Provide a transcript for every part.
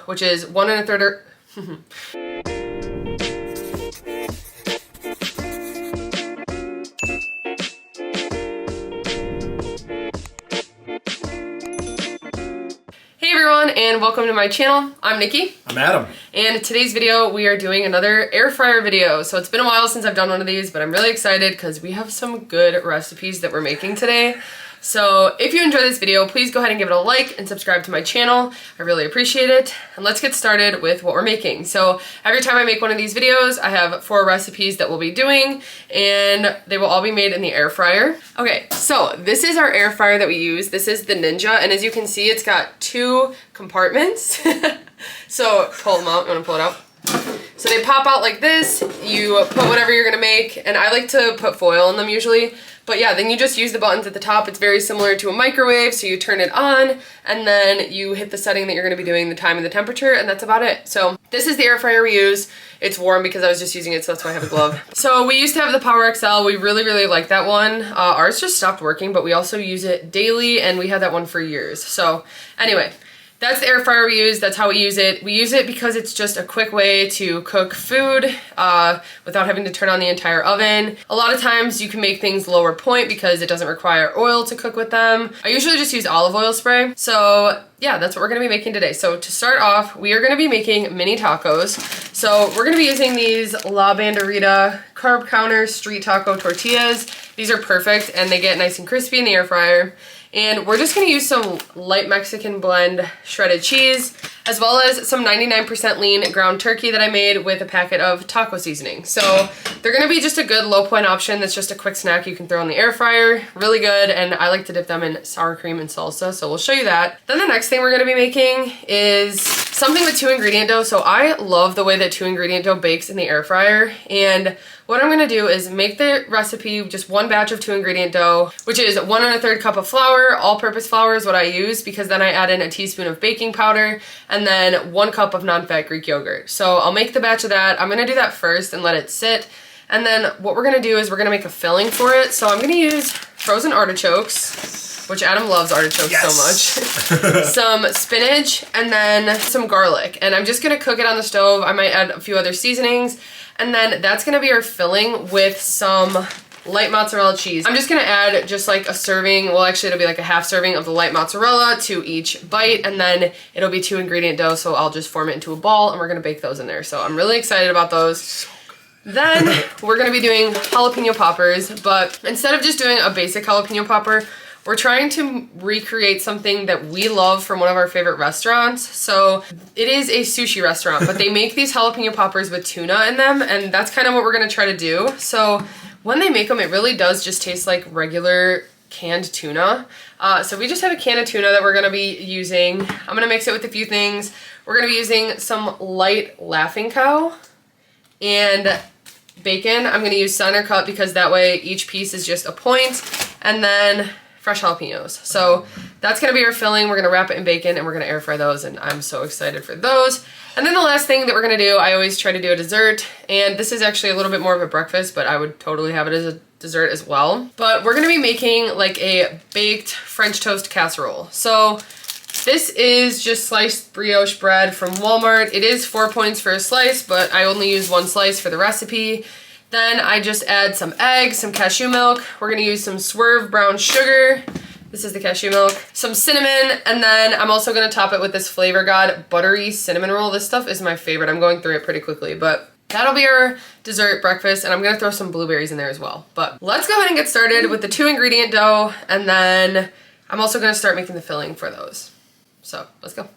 which is 1 1/3. Hey everyone, and welcome to my channel. I'm Nikki. I'm Adam. And in today's video, we are doing another air fryer video. So it's been a while since I've done one of these, but I'm really excited because we have some good recipes that we're making today. So if you enjoyed this video, please go ahead and give it a like and subscribe to my channel. I really appreciate it. And let's get started with what we're making. So every time I make one of these videos, I have 4 recipes that we'll be doing, and they will all be made in the air fryer. Okay, so this is our air fryer that we use. This is the Ninja, and as you can see, it's got 2 compartments. So pull them out. You want to pull it out? So they pop out like this. You put whatever you're gonna make, and I like to put foil in them usually. But yeah, then you just use the buttons at the top. It's very similar to a microwave, so you turn it on, and then you hit the setting that you're gonna be doing, the time and the temperature, and that's about it. So this is the air fryer we use. It's warm because I was just using it, so that's why I have a glove. So we used to have the Power XL. We really like that one. Ours just stopped working, but we also use it daily, and we had that one for years. So anyway, that's the air fryer we use. That's how we use it. We use it because it's just a quick way to cook food without having to turn on the entire oven. A lot of times you can make things lower point because it doesn't require oil to cook with them. I usually just use olive oil spray. So yeah, that's what we're gonna be making today. So to start off, we are gonna be making mini tacos. So we're gonna be using these La Banderita carb counter street taco tortillas. These are perfect and they get nice and crispy in the air fryer. And we're just gonna use some light Mexican blend shredded cheese, as well as some 99% lean ground turkey that I made with a packet of taco seasoning. So they're gonna be just a good low point option that's just a quick snack you can throw in the air fryer. Really good, and I like to dip them in sour cream and salsa, so we'll show you that. Then the next thing we're gonna be making is something with 2 ingredient dough. So I love the way that 2 ingredient dough bakes in the air fryer, and what I'm gonna do is make the recipe just 1 batch of 2 ingredient dough, which is 1 1/3 cup of flour. All-purpose flour is what I use because then I add in a teaspoon of baking powder and then 1 cup of non-fat Greek yogurt. So I'll make the batch of that. I'm gonna do that first and let it sit. And then what we're gonna do is we're gonna make a filling for it. So I'm gonna use frozen artichokes, which Adam loves artichokes so much. Some spinach, and then some garlic. And I'm just gonna cook it on the stove. I might add a few other seasonings. And then that's gonna be our filling with some light mozzarella cheese. I'm just gonna add just like a serving, well actually it'll be like a half serving of the light mozzarella to each bite, and then it'll be 2 ingredient dough, so I'll just form it into a ball and we're gonna bake those in there. So I'm really excited about those. Then we're gonna be doing jalapeno poppers, but instead of just doing a basic jalapeno popper, we're trying to recreate something that we love from one of our favorite restaurants. So it is a sushi restaurant, but they make these jalapeno poppers with tuna in them, and that's kind of what we're gonna try to do. So when they make them, it really does just taste like regular canned tuna. So we just have a can of tuna that we're gonna be using. I'm gonna mix it with a few things. We're gonna be using some light Laughing Cow and bacon. I'm gonna use center cut because that way each piece is just a point, and then fresh jalapenos. So that's gonna be our filling. We're gonna wrap it in bacon and we're gonna air fry those, and I'm so excited for those. And then the last thing that we're gonna do, I always try to do a dessert, and this is actually a little bit more of a breakfast, but I would totally have it as a dessert as well. But we're gonna be making like a baked French toast casserole. So this is just sliced brioche bread from Walmart. It is 4 points for a slice, but I only use 1 slice for the recipe. Then I just add some eggs, some cashew milk. We're gonna use some Swerve brown sugar. This is the cashew milk. Some cinnamon, and then I'm also gonna top it with this Flavor God buttery cinnamon roll. This stuff is my favorite. I'm going through it pretty quickly, but that'll be our dessert breakfast, and I'm gonna throw some blueberries in there as well. But let's go ahead and get started with the 2 ingredient dough, and then I'm also gonna start making the filling for those. So let's go.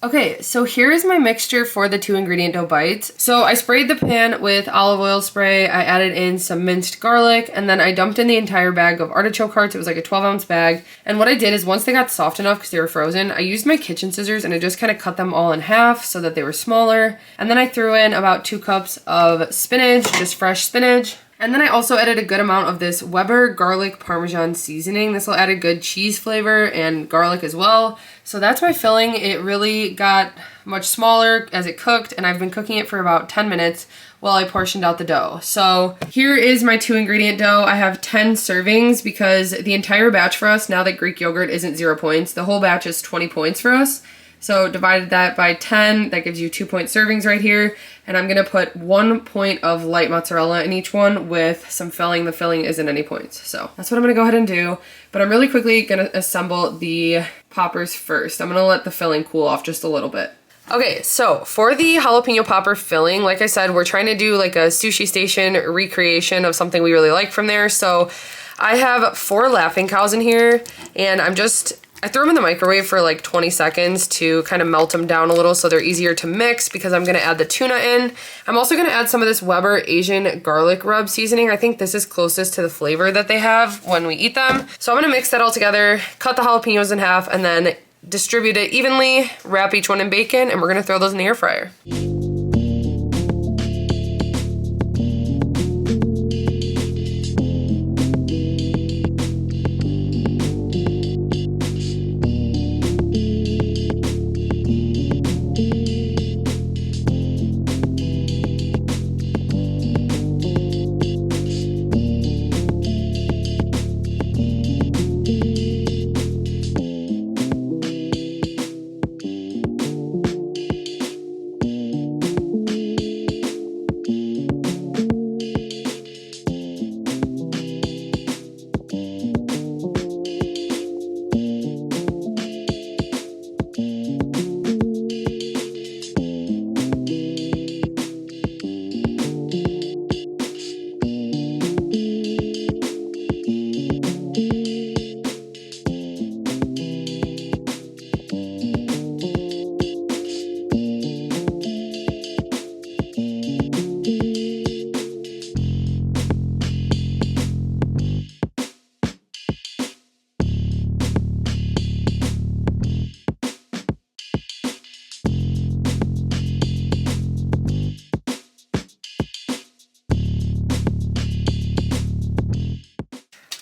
Okay, so here is my mixture for the 2-ingredient dough bites. So I sprayed the pan with olive oil spray, I added in some minced garlic, and then I dumped in the entire bag of artichoke hearts. It was like a 12-ounce bag. And what I did is once they got soft enough because they were frozen, I used my kitchen scissors and I just kind of cut them all in half so that they were smaller. And then I threw in about 2 cups of spinach, just fresh spinach. And then I also added a good amount of this Weber garlic parmesan seasoning. This will add a good cheese flavor and garlic as well. So that's my filling. It really got much smaller as it cooked, and I've been cooking it for about 10 minutes while I portioned out the dough. So here is my 2-ingredient dough. I have 10 servings because the entire batch for us, now that Greek yogurt isn't 0 points, the whole batch is 20 points for us. So divided that by 10, that gives you 2-point servings right here. And I'm gonna put 1 point of light mozzarella in each one with some filling. The filling isn't any points. So that's what I'm gonna go ahead and do. But I'm really quickly gonna assemble the poppers first. I'm gonna let the filling cool off just a little bit. Okay, so for the jalapeno popper filling, like I said, we're trying to do like a sushi station recreation of something we really like from there. So I have 4 Laughing Cows in here, and I threw them in the microwave for like 20 seconds to kind of melt them down a little so they're easier to mix because I'm gonna add the tuna in. I'm also gonna add some of this Weber Asian garlic rub seasoning. I think this is closest to the flavor that they have when we eat them. So I'm gonna mix that all together, cut the jalapenos in half, and then distribute it evenly, wrap each one in bacon, and we're gonna throw those in the air fryer.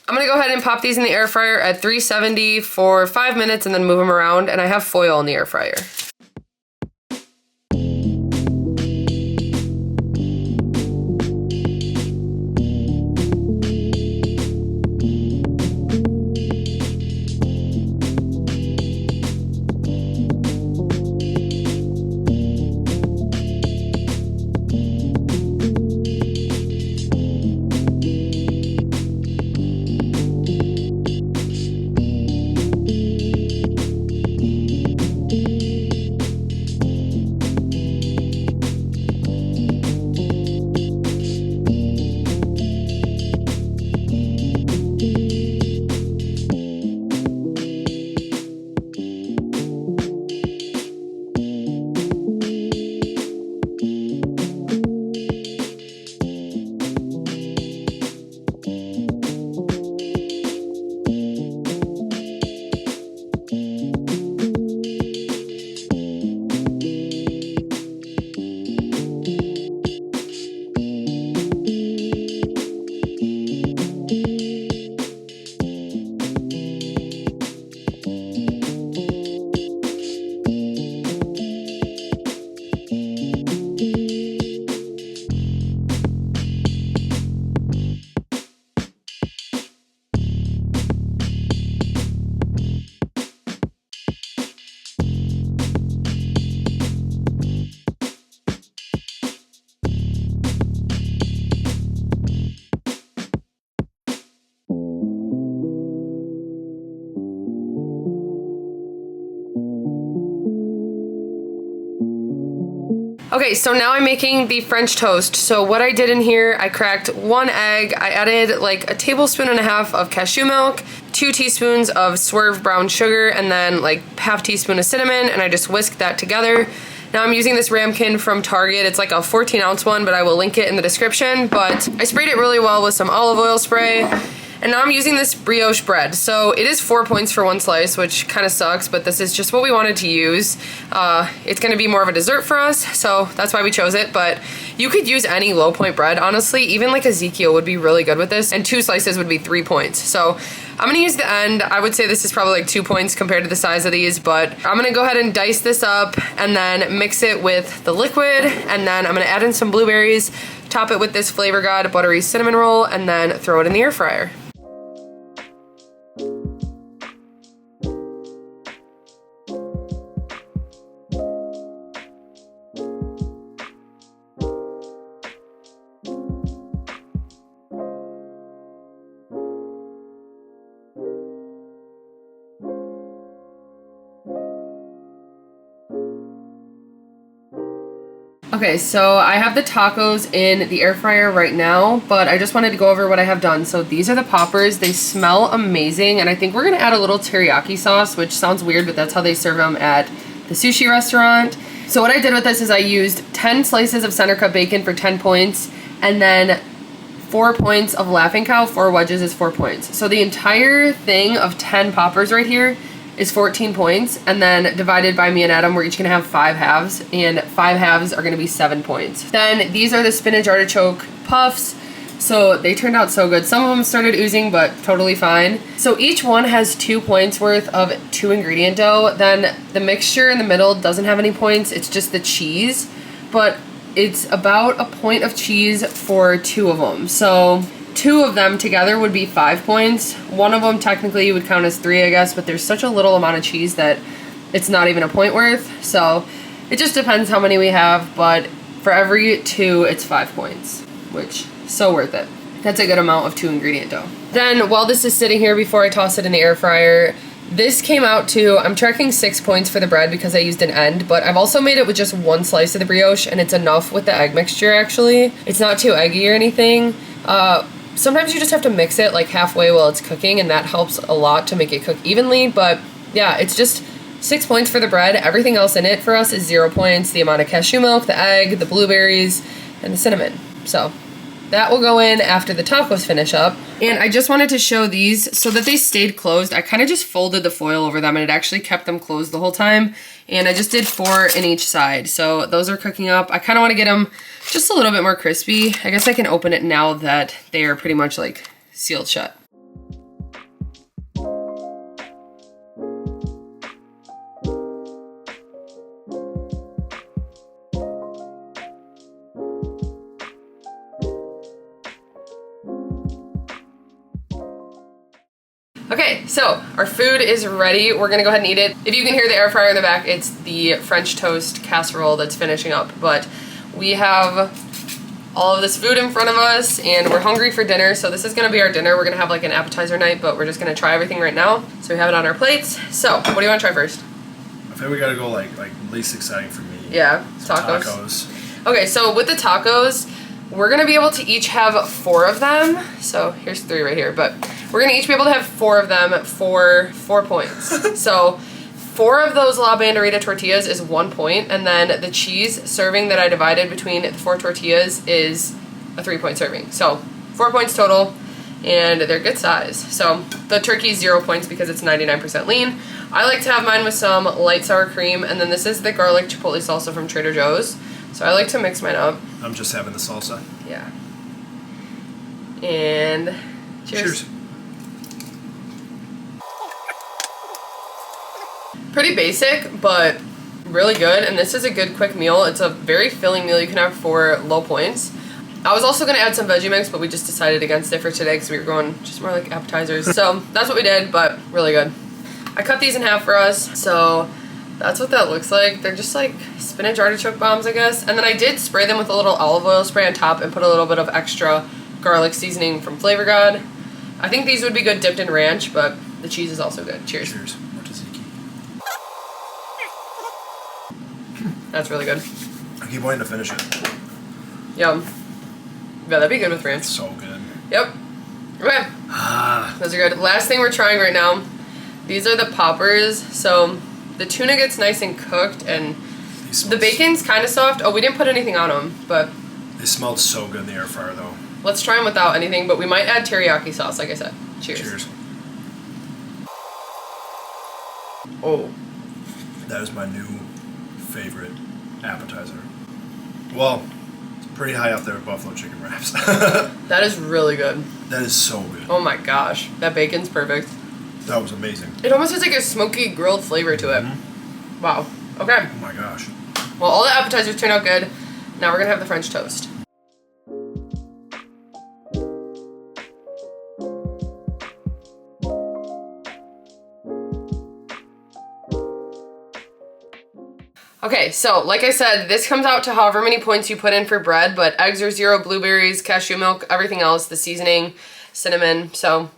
I'm gonna go ahead and pop these in the air fryer at 370 for 5 minutes and then move them around, and I have foil in the air fryer. Okay, so now I'm making the French toast. So what I did in here, I cracked 1 egg, I added like 1.5 tablespoons of cashew milk, 2 teaspoons of swerve brown sugar, and then like 1/2 teaspoon of cinnamon, and I just whisked that together. Now I'm using this ramekin from Target. It's like a 14-ounce one, but I will link it in the description. But I sprayed it really well with some olive oil spray. And now I'm using this brioche bread. So it is 4 points for 1 slice, which kind of sucks, but this is just what we wanted to use. It's gonna be more of a dessert for us, so that's why we chose it. But you could use any low point bread, honestly. Even like Ezekiel would be really good with this, and 2 slices would be 3 points. So I'm gonna use the end. I would say this is probably like 2 points compared to the size of these, but I'm gonna go ahead and dice this up and then mix it with the liquid, and then I'm gonna add in some blueberries, top it with this Flavor God buttery cinnamon roll, and then throw it in the air fryer. Okay, so I have the tacos in the air fryer right now, but I just wanted to go over what I have done. So these are the poppers. They smell amazing, and I think we're gonna add a little teriyaki sauce, which sounds weird, but that's how they serve them at the sushi restaurant. So what I did with this is I used 10 slices of center cut bacon for 10 points, and then 4 points of Laughing Cow. 4 wedges is 4 points. So the entire thing of 10 poppers right here is 14 points, and then divided by me and Adam, we're each gonna have 5 halves, and 5 halves are gonna be 7 points. Then these are the spinach artichoke puffs. So they turned out so good. Some of them started oozing, but totally fine. So each one has 2 points worth of 2 ingredient dough. Then the mixture in the middle doesn't have any points, it's just the cheese, but it's about 1 point of cheese for 2 of them. So 2 of them together would be 5 points. 1 of them technically would count as 3, I guess, but there's such a little amount of cheese that it's not even a point worth. So it just depends how many we have, but for every 2, it's 5 points, which is so worth it. That's a good amount of 2 ingredient dough. Then while this is sitting here before I toss it in the air fryer, this came out to, I'm tracking 6 points for the bread because I used an end, but I've also made it with just 1 slice of the brioche, and it's enough with the egg mixture actually. It's not too eggy or anything. Sometimes you just have to mix it like halfway while it's cooking, and that helps a lot to make it cook evenly. But yeah, it's just 6 points for the bread. Everything else in it for us is 0 points. The amount of cashew milk, the egg, the blueberries, and the cinnamon. So that will go in after the tacos finish up. And I just wanted to show these so that they stayed closed. I kind of just folded the foil over them, and it actually kept them closed the whole time. And I just did 4 in each side. So those are cooking up. I kind of want to get them just a little bit more crispy. I guess I can open it now that they are pretty much like sealed shut. Okay, so our food is ready. We're gonna go ahead and eat it. If you can hear the air fryer in the back, it's the French toast casserole that's finishing up. But we have all of this food in front of us, and we're hungry for dinner, so this is gonna be our dinner. We're gonna have like an appetizer night, but we're just gonna try everything right now. So we have it on our plates. So, what do you wanna try first? I think we gotta go like least exciting for me. Yeah, tacos. Okay, so with the tacos, we're gonna be able to each have 4 of them. So here's 3 right here, but we're gonna each be able to have 4 of them for 4 points. So 4 of those La Banderita tortillas is 1 point, and then the cheese serving that I divided between the 4 tortillas is a 3-point serving. So 4 points total, and they're good size. So the turkey's 0 points because it's 99% lean. I like to have mine with some light sour cream, and then this is the garlic chipotle salsa from Trader Joe's. So I like to mix mine up. I'm just having the salsa. Yeah. And cheers. Pretty basic, but really good, and this is a good quick meal. It's a very filling meal you can have for low points. I was also going to add some veggie mix, but we just decided against it for today because we were going just more like appetizers. So that's what we did, but really good. I cut these in half for us, so that's what that looks like. They're just like spinach artichoke bombs, I guess. And then I did spray them with a little olive oil spray on top and put a little bit of extra garlic seasoning from Flavor God. I think these would be good dipped in ranch, but the cheese is also good. Cheers. Cheers. More tzatziki. That's really good. I keep wanting to finish it. Yum. Yeah, that'd be good with ranch. So good. Yep. Okay. Those are good. Last thing we're trying right now, these are the poppers. So the tuna gets nice and cooked, and the bacon's kind of soft. Oh, we didn't put anything on them, but they smelled so good in the air fryer though. Let's try them without anything, but we might add teriyaki sauce, like I said. Cheers. Cheers. Oh. That is my new favorite appetizer. Well, it's pretty high up there with buffalo chicken wraps. That is really good. That is so good. Oh my gosh. That bacon's perfect. That was amazing. It almost has like a smoky grilled flavor to it. Wow. Okay. Oh my gosh. Well, all the appetizers turned out good. Now we're going to have the French toast. Okay, so like I said, this comes out to however many points you put in for bread, but eggs are 0, blueberries, cashew milk, everything else, the seasoning, cinnamon. So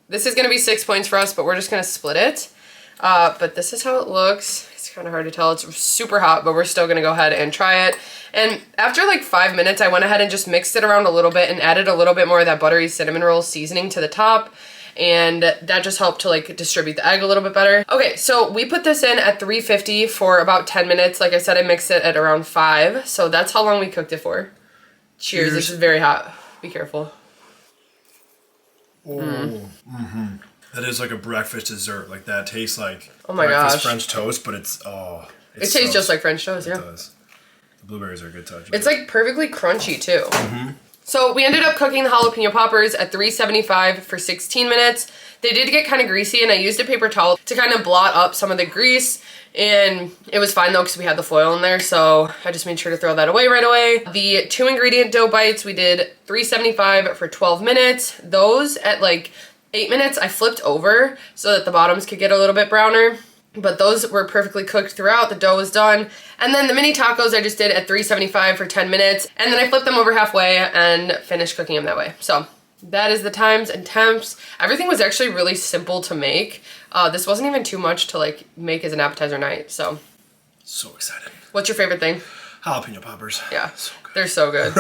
this is going to be 6 points for us, but we're just going to split it. But this is how it looks. It's kind of hard to tell. It's super hot, but we're still going to go ahead and try it. And after like 5 minutes, I went ahead and just mixed it around a little bit and added a little bit more of that buttery cinnamon roll seasoning to the top. And that just helped to like distribute the egg a little bit better. Okay, so we put this in at 350 for about 10 minutes. Like I said, I mixed it at around 5. So that's how long we cooked it for. Cheers. This is very hot. Be careful. Oh. That is like a breakfast dessert. Like that tastes like breakfast French toast, but it's it tastes just like French toast, yeah. It does. The blueberries are a good touch. It's like perfectly crunchy too. So we ended up cooking the jalapeno poppers at 375 for 16 minutes. They did get kind of greasy, and I used a paper towel to kind of blot up some of the grease, and it was fine though because we had the foil in there, so I just made sure to throw that away right away. The 2 ingredient dough bites, we did 375 for 12 minutes. Those at like 8 minutes, I flipped over so that the bottoms could get a little bit browner. But those were perfectly cooked throughout. The dough was done. And then the mini tacos I just did at 375 for 10 minutes. And then I flipped them over halfway and finished cooking them that way. So that is the times and temps. Everything was actually really simple to make. This wasn't even too much to like make as an appetizer night. So excited. What's your favorite thing? Jalapeno poppers. Yeah, so good. They're so good.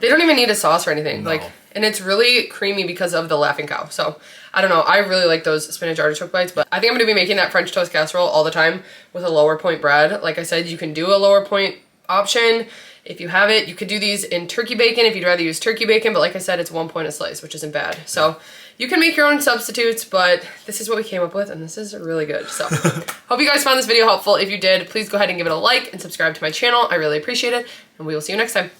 They don't even need a sauce or anything. No. And it's really creamy because of the Laughing Cow. So I don't know. I really like those spinach artichoke bites, but I think I'm going to be making that French toast casserole all the time with a lower point bread. Like I said, you can do a lower point option. If you have it, you could do these in turkey bacon if you'd rather use turkey bacon, but like I said, it's 1 point a slice, which isn't bad. So you can make your own substitutes, but this is what we came up with, and this is really good. So hope you guys found this video helpful. If you did, please go ahead and give it a like and subscribe to my channel. I really appreciate it, and we will see you next time.